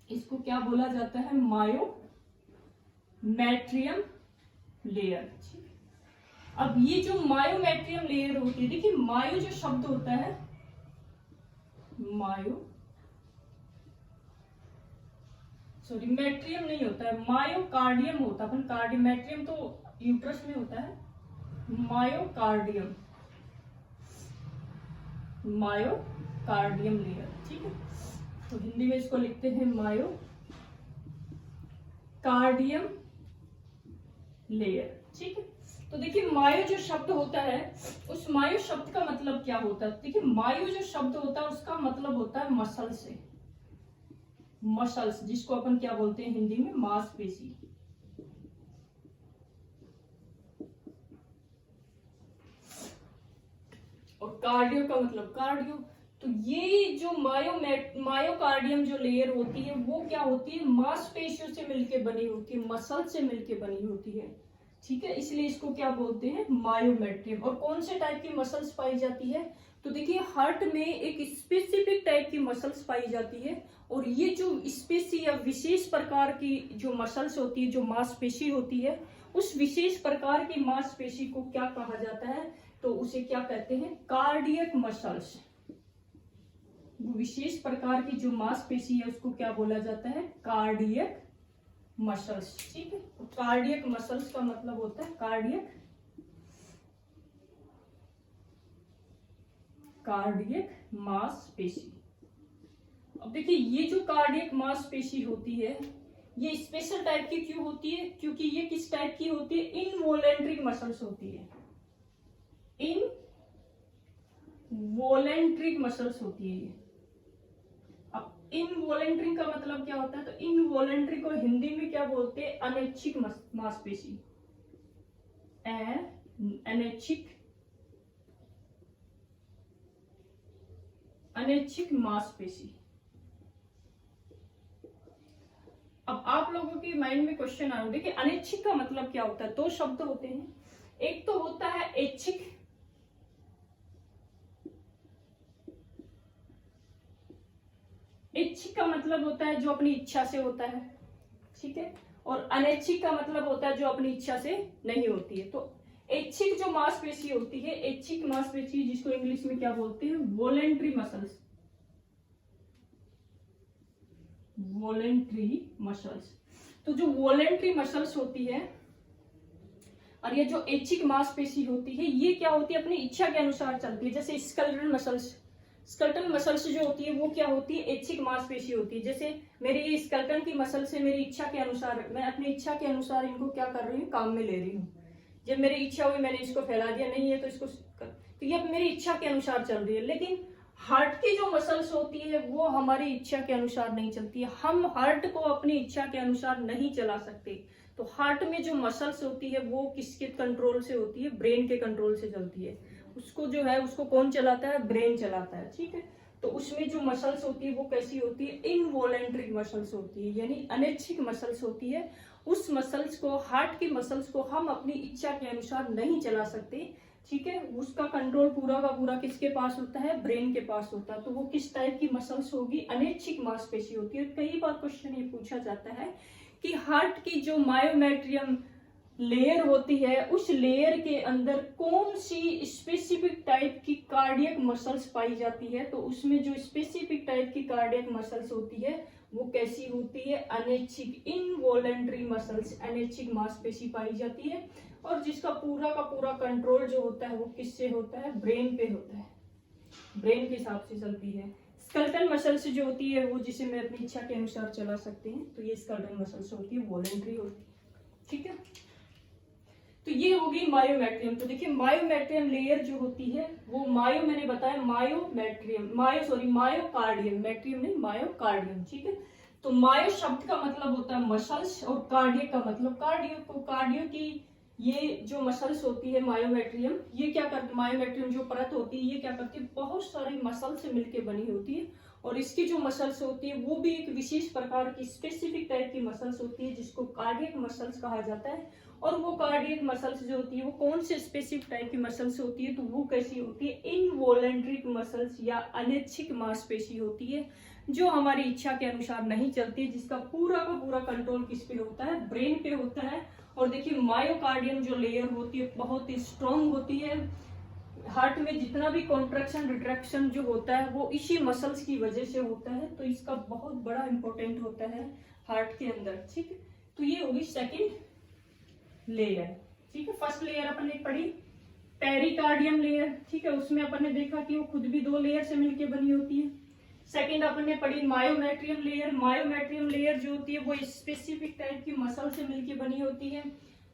इसको क्या बोला जाता है, मायोमेट्रियम लेयर। अब ये जो मायोमेट्रियम लेयर होती है, देखिए मायो जो शब्द होता है, मेट्रियम नहीं होता है, मायोकार्डियम होता है। अपन कार्डियमेट्रियम तो यूट्रस में होता है, मायोकार्डियम लेयर। ठीक है, तो हिंदी में इसको लिखते हैं मायोकार्डियम लेयर। ठीक है, तो देखिए मायो जो शब्द होता है उस मायो शब्द का मतलब क्या होता है, देखिए मायो जो शब्द होता है उसका मतलब होता है मसल से, मसल्स, जिसको अपन क्या बोलते हैं हिंदी में, मांसपेशी। और कार्डियो का मतलब कार्डियो। तो ये जो मायोकार्डियम जो लेयर होती है वो क्या होती है, मांसपेशियों से मिलके बनी होती है, मसल से मिलके बनी होती है। ठीक है, इसलिए इसको क्या बोलते हैं, मायोमेट्रियम। और कौन से टाइप की मसल्स पाई जाती है, तो देखिए हार्ट में एक स्पेसिफिक टाइप की मसल्स पाई जाती है और ये जो स्पेसी या विशेष प्रकार की जो मसल्स होती है, जो मांसपेशी होती है, उस विशेष प्रकार की मांसपेशी को क्या कहा जाता है, तो उसे क्या कहते हैं, कार्डियक मसल्स। विशेष प्रकार की जो मांसपेशी है उसको क्या बोला जाता है, कार्डियक मसल्स। ठीक है, तो कार्डियक मसल्स का मतलब होता है कार्डियक मांसपेशी। अब देखिए ये जो कार्डियक मांसपेशी होती है ये स्पेशल टाइप की क्यों होती है, क्योंकि ये किस टाइप की होती है, इनवॉलेंट्री मसल्स होती है, वॉलेंट्रिक मसल्स होती है ये। अब इनवॉलेंट्री का मतलब क्या होता है, तो इनवॉलेंट्री को हिंदी में क्या बोलते हैं, अनैच्छिक मांसपेशी। अनैच्छिक मांसपेशी। अब आप लोगों के माइंड में क्वेश्चन आ रहा है, देखिए अनैच्छिक का मतलब क्या होता है, दो शब्द होते हैं, एक तो होता है ऐच्छिक, ऐच्छिक का मतलब होता है जो अपनी इच्छा से होता है, ठीक है, और अनैच्छिक का मतलब होता है जो अपनी इच्छा से नहीं होती है। तो ऐच्छिक जो मांसपेशी होती है, ऐच्छिक मांसपेशी जिसको इंग्लिश में क्या बोलते हैं, वॉलेंट्री मसल्स, वॉलेंट्री मसल्स। तो जो वॉलेंट्री मसल्स होती है और ये जो ऐच्छिक मांसपेशी होती है, ये क्या होती है, अपनी इच्छा के अनुसार चलती है। जैसे स्केलेटल मसल्स, स्केलेटल मसल्स जो होती है वो क्या होती है, ऐच्छिक मांसपेशी होती है। जैसे मेरी ये स्केलेटन की मसल से मेरी इच्छा के अनुसार, मैं अपनी इच्छा के अनुसार इनको क्या कर रही हूँ, काम में ले रही हूँ। जब मेरी इच्छा हुई मैंने इसको फैला दिया, नहीं है तो इसको तो ये मेरी इच्छा के अनुसार चल रही है। लेकिन हार्ट की जो मसल्स होती है वो हमारी इच्छा के अनुसार नहीं चलती है, हम हार्ट को अपनी इच्छा के अनुसार नहीं चला सकते। तो हार्ट में जो मसल्स होती है वो किसके कंट्रोल से होती है, ब्रेन के कंट्रोल से चलती है। उसको जो है उसको कौन चलाता है, ब्रेन चलाता है, ठीक है। तो उसमें जो मसल्स होती है वो कैसी होती है, इनवॉलेंट्री मसल्स होती है, यानी अनैच्छिक मसल्स होती है। उस मसल्स को, हार्ट की मसल्स को हम अपनी इच्छा के अनुसार नहीं चला सकते, ठीक है। उसका कंट्रोल पूरा का पूरा किसके पास होता है, ब्रेन के पास होता है। तो वो किस टाइप की मसल्स होगी, अनैच्छिक मांसपेशी होती है। कई बार क्वेश्चन ये पूछा जाता है कि हार्ट की जो मायोमेट्रियम लेयर होती है उस लेयर के अंदर कौन सी स्पेसिफिक टाइप की कार्डियक मसल्स पाई जाती है। तो उसमें जो स्पेसिफिक टाइप की कार्डियक मसल्स होती है वो कैसी होती है, अनैच्छिक, इनवॉलेंट्री मसल्स, अनैच्छिक मांसपेशी पाई जाती है। और जिसका पूरा का पूरा कंट्रोल जो होता है वो किससे होता है, ब्रेन पे होता है, ब्रेन के हिसाब से चलती है। स्केलेटल मसल्स जो होती है वो जिसे मैं अपनी इच्छा के अनुसार चला सकते हैं, तो ये स्केलेटल मसल्स होती है, वॉलेंट्री होती है, ठीक है। तो ये होगी मायोमेट्रियम। तो देखिए मायोमेट्रियम लेयर जो होती है वो मैंने बताया मायोमेट्रियम, मायोकार्डियम, मेट्रियम नहीं, मायोकार्डियम, ठीक है। तो मायो शब्द का मतलब होता है मसल्स और कार्डियक का मतलब कार्डियो। तो कार्डियो की ये जो मसल्स होती है मायोमेट्रियम, ये क्या करती, मायोमेट्रियम जो परत होती है ये क्या करती है, बहुत सारी मसल से मिलकर बनी होती है। और इसकी जो मसल्स होती है वो भी एक विशेष प्रकार की स्पेसिफिक टाइप की मसल्स होती है जिसको कार्डियक मसल्स कहा जाता है। और वो कार्डियक मसल्स जो होती है वो कौन से स्पेसिफिक टाइप की मसल्स होती है, तो वो कैसी होती है, इनवॉलेंट्री मसल्स या अनैच्छिक मांसपेशी होती है जो हमारी इच्छा के अनुसार नहीं चलती, जिसका पूरा का पूरा कंट्रोल किस पे होता है, ब्रेन पे होता है। और देखिए मायोकार्डियम जो लेयर होती है बहुत ही स्ट्रॉन्ग होती है। हार्ट में जितना भी कॉन्ट्रैक्शन रिट्रैक्शन जो होता है वो इसी मसल्स की वजह से होता है। तो इसका बहुत बड़ा इंपॉर्टेंट होता है हार्ट के अंदर, ठीक है। तो ये होगी सेकंड लेयर, ठीक है। फर्स्ट लेयर अपन ने पढ़ी पेरिकार्डियम लेयर, ठीक है, उसमें अपन ने देखा कि वो खुद भी दो लेयर से मिलकर बनी होती है। सेकंड अपन ने पढ़ी मायोमेट्रियम लेयर। मायोमेट्रियम लेयर जो होती है वो स्पेसिफिक टाइप की मसल से मिलकर बनी होती है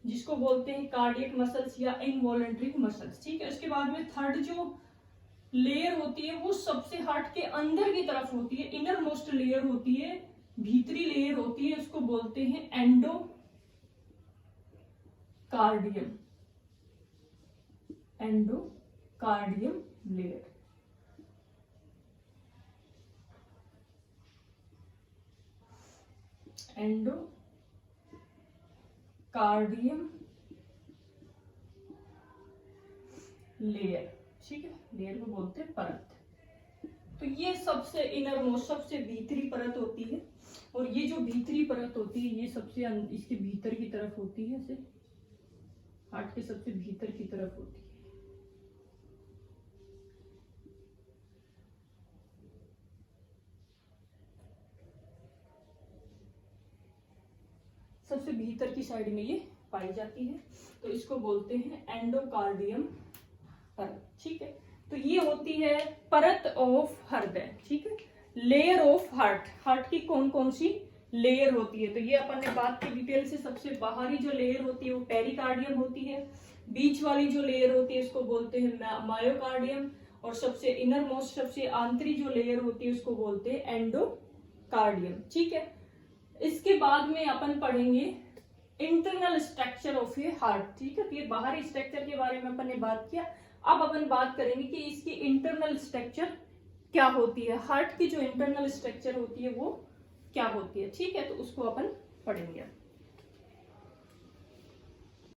जिसको बोलते हैं कार्डियक मसल्स या इनवॉलेंट्री मसल्स, ठीक है। उसके बाद में थर्ड जो लेयर होती है वो सबसे हार्ट के अंदर की तरफ होती है, इनर मोस्ट लेयर होती है, भीतरी लेयर होती है, उसको बोलते हैं endocardium, endocardium layer. Endocardium layer, ठीक है, लेयर को बोलते हैं परत। तो ये सबसे इनर मोस्ट, सबसे भीतरी परत होती है। और ये जो भीतरी परत होती है ये सबसे इसके भीतर की तरफ होती है, ऐसे हार्ट के सबसे भीतर की तरफ होती है। सबसे भीतर की साइड में ये पाई जाती है, तो इसको बोलते हैं एंडोकार्डियम परत, ठीक है। तो ये होती है परत ऑफ हृदय, ठीक है, लेयर ऑफ हार्ट। हार्ट की कौन कौन सी लेयर होती है, तो ये अपन ने बात की डिटेल से। सबसे बाहरी जो लेयर होती है वो पेरिकार्डियम होती है, बीच वाली जो लेयर होती है इसको बोलते हैं मायोकार्डियम, और सबसे इनर मोस्ट, सबसे आंतरिक जो लेयर होती है उसको बोलते हैं एंडोकार्डियम। ठीक है, इसके बाद में अपन पढ़ेंगे internal structure of A heart. ठीक है, तो ये बाहरी स्ट्रक्चर के बारे में अपन ने बात किया। अब अपन बात करेंगे कि इसकी इंटरनल स्ट्रक्चर क्या होती है, हार्ट की जो इंटरनल स्ट्रक्चर होती है वो क्या होती है। ठीक है, तो उसको अपन पढ़ेंगे।